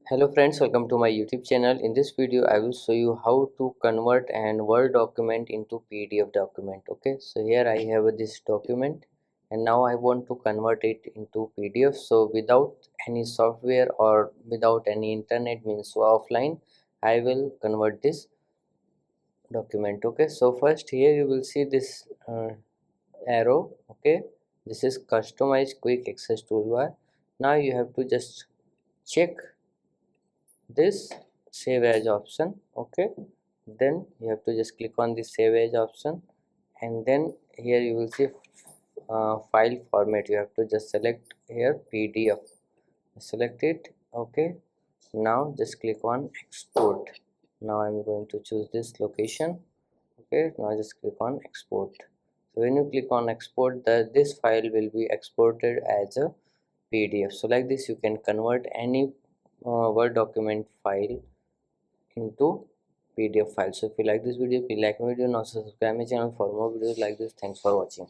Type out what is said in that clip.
Hello friends, welcome to my YouTube channel. In this video I will show you how to convert an Word document into PDF document. Okay, so here I have this document and now I want to convert it into PDF. So without any software or without any internet, means so offline, I will convert this document. Okay, so first here you will see this arrow. Okay, this is customized quick access toolbar. Now you have to just check this save as option. Okay, then you have to just click on the save as option, and then here you will see file format. You have to just select here PDF, select it. Okay, now just click on export. Now I'm going to choose this location. Okay, now just click on export. So when you click on export, this file will be exported as a PDF. So like this you can convert any Word document file into PDF file. So if you like this video, please like my video, and also subscribe my channel for more videos like this. Thanks for watching.